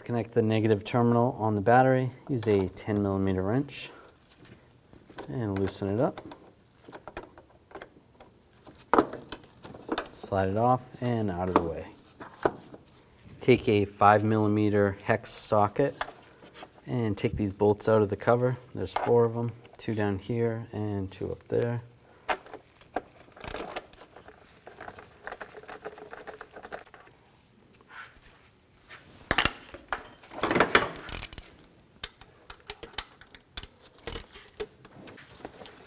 disconnect the negative terminal on the battery. Use a 10mm wrench and loosen it up. Slide it off and out of the way. Take a 5mm hex socket and take these bolts out of the cover. There's 4 of them, 2 down here and 2 up there.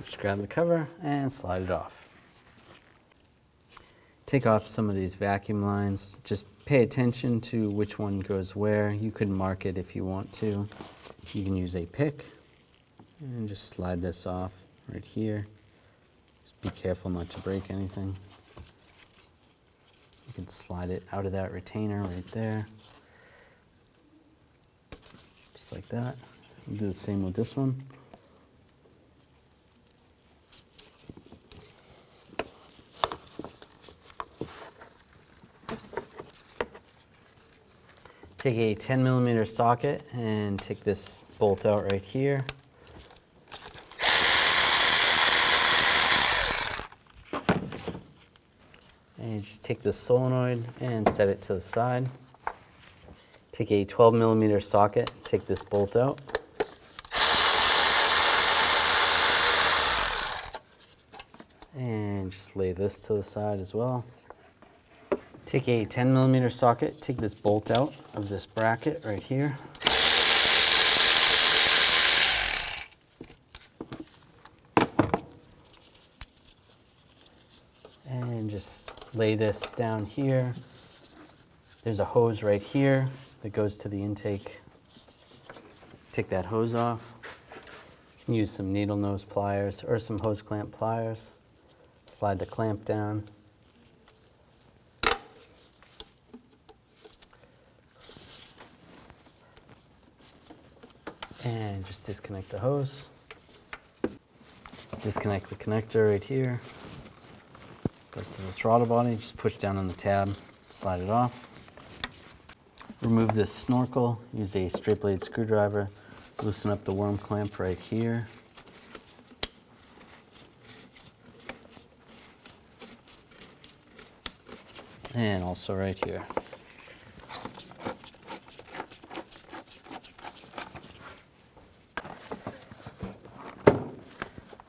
Just grab the cover and slide it off. Take off some of these vacuum lines. Just pay attention to which one goes where. You could mark it if you want to. You can use a pick and just slide this off right here. Just be careful not to break anything. You can slide it out of that retainer right there. Just like that. We'll do the same with this one. Take a 10mm socket and take this bolt out right here. And you just take the solenoid and set it to the side. Take a 12mm socket, take this bolt out. And just lay this to the side as well. Take a 10mm socket, take this bolt out of this bracket right here. And just lay this down here. There's a hose right here that goes to the intake. Take that hose off. You can use some needle nose pliers or some hose clamp pliers. Slide the clamp down. And just disconnect the hose. Disconnect the connector right here. Goes to the throttle body, just push down on the tab, slide it off. Remove this snorkel, use a straight blade screwdriver, loosen up the worm clamp right here. And also right here.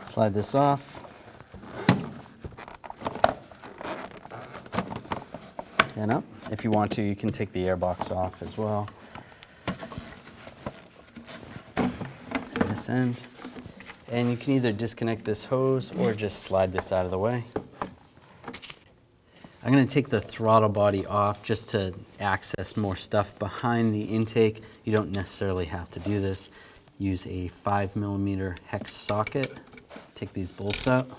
Slide this off. And up. If you want to, you can take the airbox off as well. This end. And you can either disconnect this hose or just slide this out of the way. I'm going to take the throttle body off just to access more stuff behind the intake. You don't necessarily have to do this. Use a 5mm hex socket. Take these bolts out.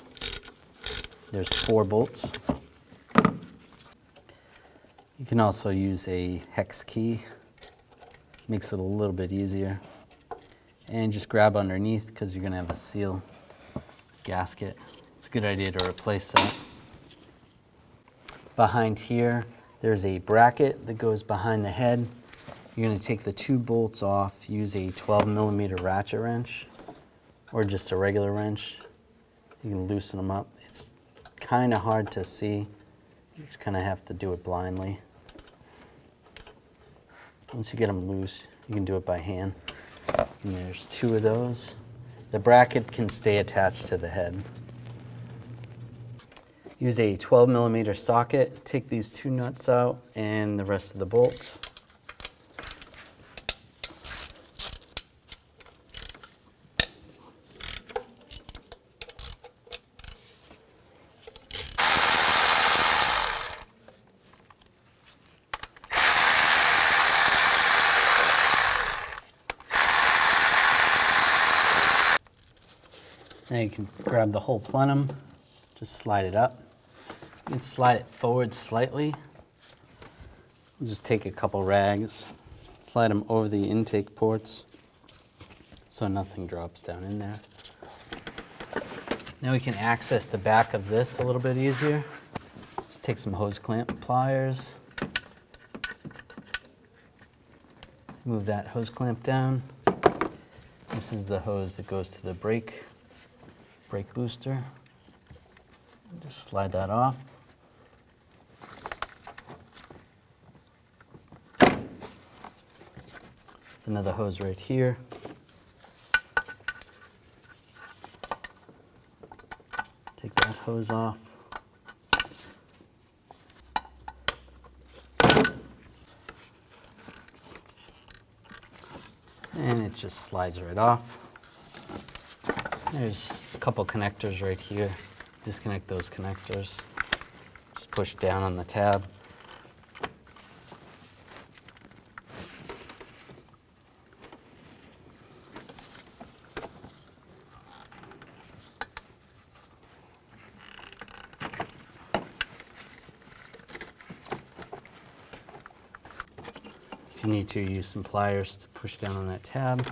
There's 4 bolts. You can also use a hex key. Makes it a little bit easier. And just grab underneath because you're going to have a seal gasket. It's a good idea to replace that. Behind here, there's a bracket that goes behind the head. You're going to take the 2 bolts off, use a 12mm ratchet wrench or just a regular wrench. You can loosen them up. It's kind of hard to see. You just kind of have to do it blindly. Once you get them loose, you can do it by hand. And there's 2 of those. The bracket can stay attached to the head. Use a 12mm socket, take these 2 nuts out and the rest of the bolts. Now you can grab the whole plenum, just slide it up. You can slide it forward slightly. We'll just take a couple rags, slide them over the intake ports so nothing drops down in there. Now we can access the back of this a little bit easier. Just take some hose clamp pliers Move that hose clamp down. This is the hose that goes to the brake booster. Just slide that off. There's another hose right here. Take that hose off. And it just slides right off. There's a couple connectors right here. Disconnect those connectors. Just push down on the tab. If you need to, use some pliers to push down on that tab.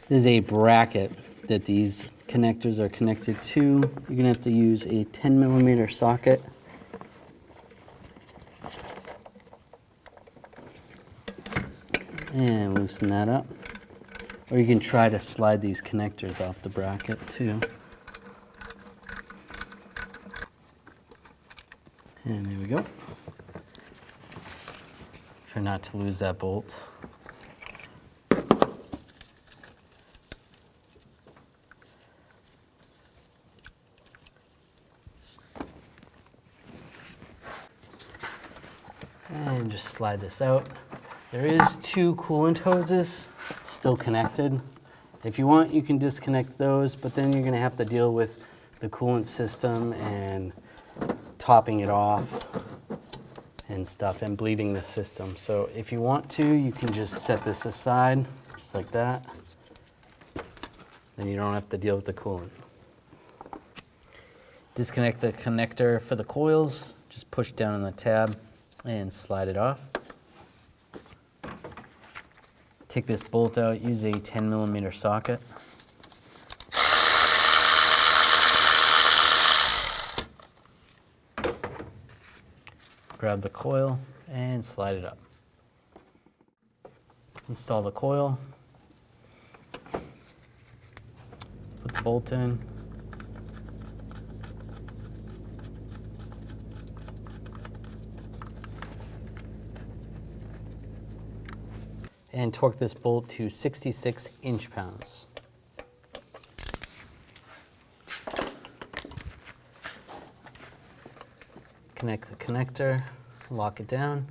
There's a bracket that these connectors are connected to. You're gonna have to use a 10mm socket. And loosen that up. Or you can try to slide these connectors off the bracket too. And there we go. Try not to lose that bolt. And just slide this out. There is 2 coolant hoses still connected. If you want, you can disconnect those, but then you're gonna have to deal with the coolant system and topping it off and stuff and bleeding the system. So if you want to, you can just set this aside, just like that. Then you don't have to deal with the coolant. Disconnect the connector for the coils. Just push down on the tab and slide it off. Take this bolt out, use a 10mm socket. Grab the coil and slide it up. Install the coil. Put the bolt in. And torque this bolt to 66 inch-pounds. Connect the connector, lock it down.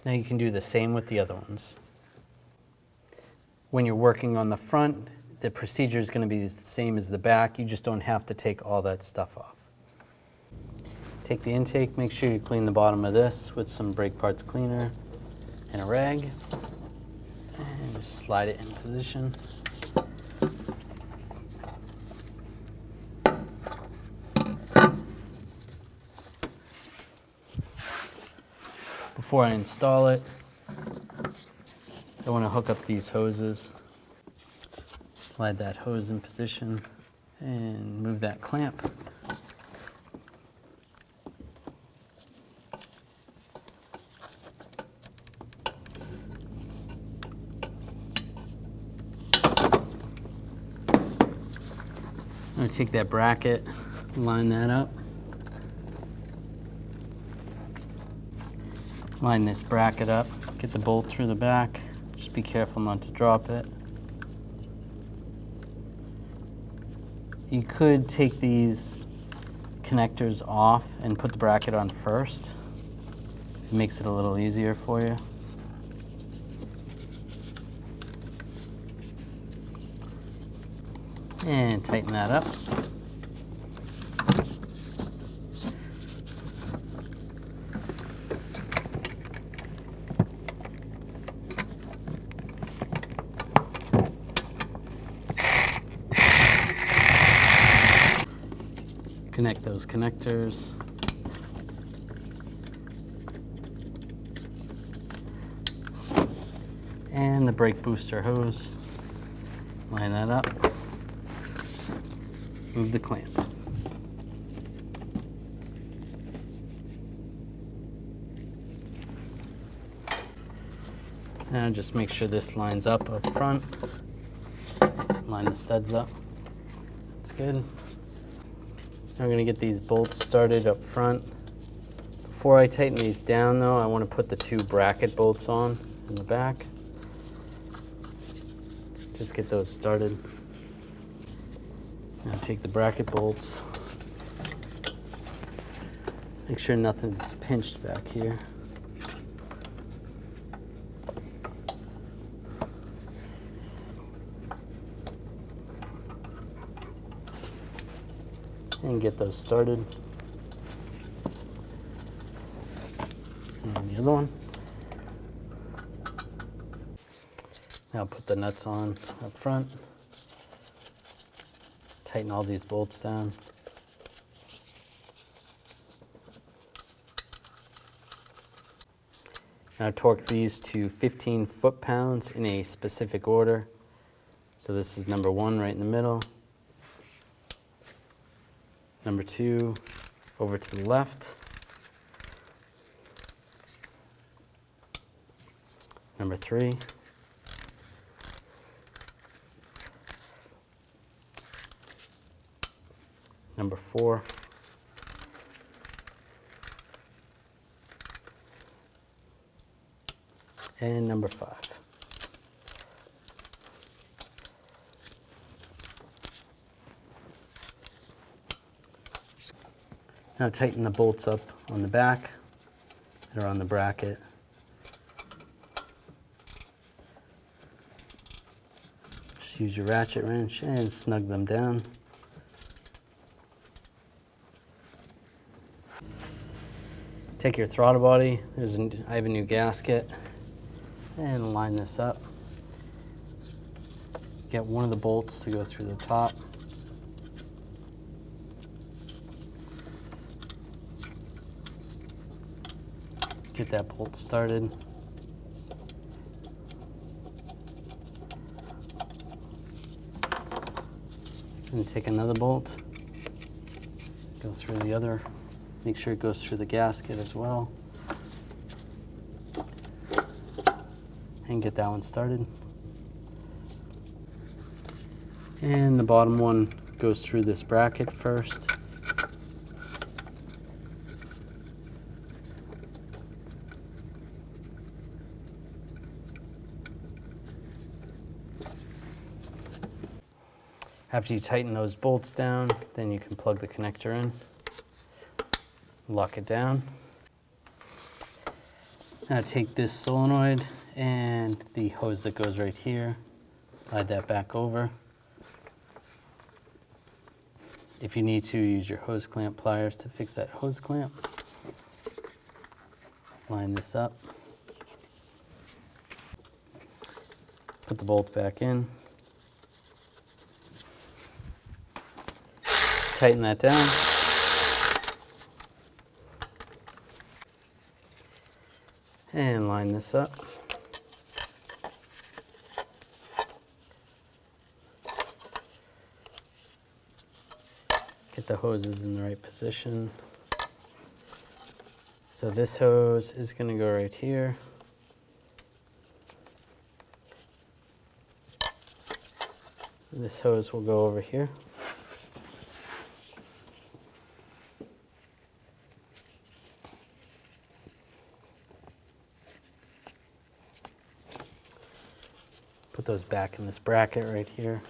Now you can do the same with the other ones. When you're working on the front, the procedure is going to be the same as the back. You just don't have to take all that stuff off. Take the intake, make sure you clean the bottom of this with some brake parts cleaner and a rag. And just slide it in position. Before I install it, I want to hook up these hoses. Slide that hose in position and move that clamp. I'm going to take that bracket, line that up. Line this bracket up, get the bolt through the back. Just be careful not to drop it. You could take these connectors off and put the bracket on first. It makes it a little easier for you. And tighten that up. Connect those connectors. And the brake booster hose. Line that up. Move the clamp. And just make sure this lines up front. Line the studs up. That's good. Now we're going to get these bolts started up front. Before I tighten these down though, I want to put the 2 bracket bolts on in the back. Just get those started. Now take the bracket bolts. Make sure nothing's pinched back here. And get those started. And the other one. Now put the nuts on up front. Tighten all these bolts down. Now torque these to 15 foot-pounds in a specific order. So this is number 1 right in the middle. Number 2 over to the left. Number 3. Number 4. And number 5. Now tighten the bolts up on the back that are on the bracket. Just use your ratchet wrench and snug them down. Take your throttle body, I have a new gasket, and line this up. Get one of the bolts to go through the top. Get that bolt started. And take another bolt, go through the other, make sure it goes through the gasket as well. And get that one started. And the bottom one goes through this bracket first. After you tighten those bolts down, then you can plug the connector in, lock it down. Now take this solenoid and the hose that goes right here, slide that back over. If you need to, use your hose clamp pliers to fix that hose clamp. Line this up. Put the bolt back in. Tighten that down. And line this up. Get the hoses in the right position. So this hose is going to go right here. This hose will go over here. Put those back in this bracket right here.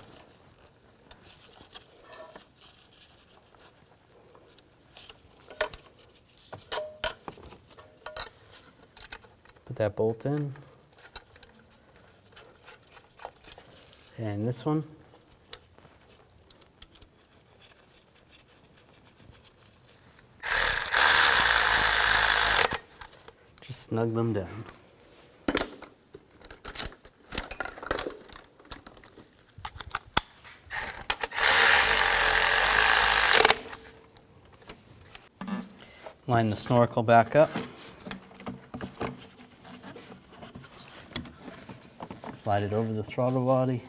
Put that bolt in. And this one. Just snug them down. Line the snorkel back up. Slide it over the throttle body.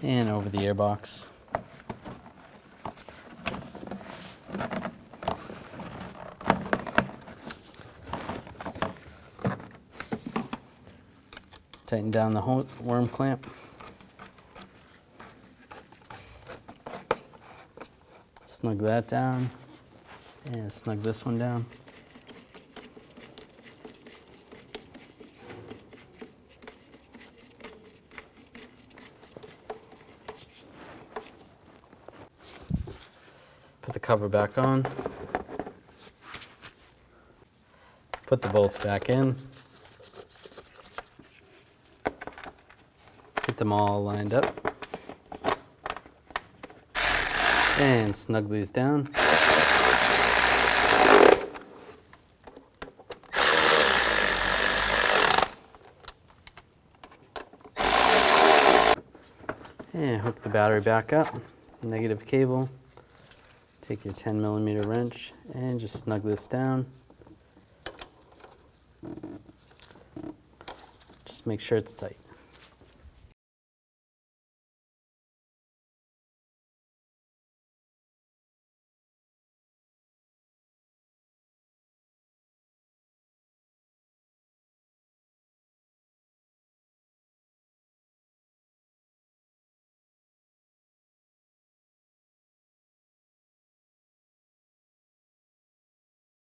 And over the airbox. Tighten down the worm clamp. Snug that down, and snug this one down. Put the cover back on. Put the bolts back in. Get them all lined up. And snug these down. And hook the battery back up. Negative cable. Take your 10mm wrench and just snug this down. Just make sure it's tight.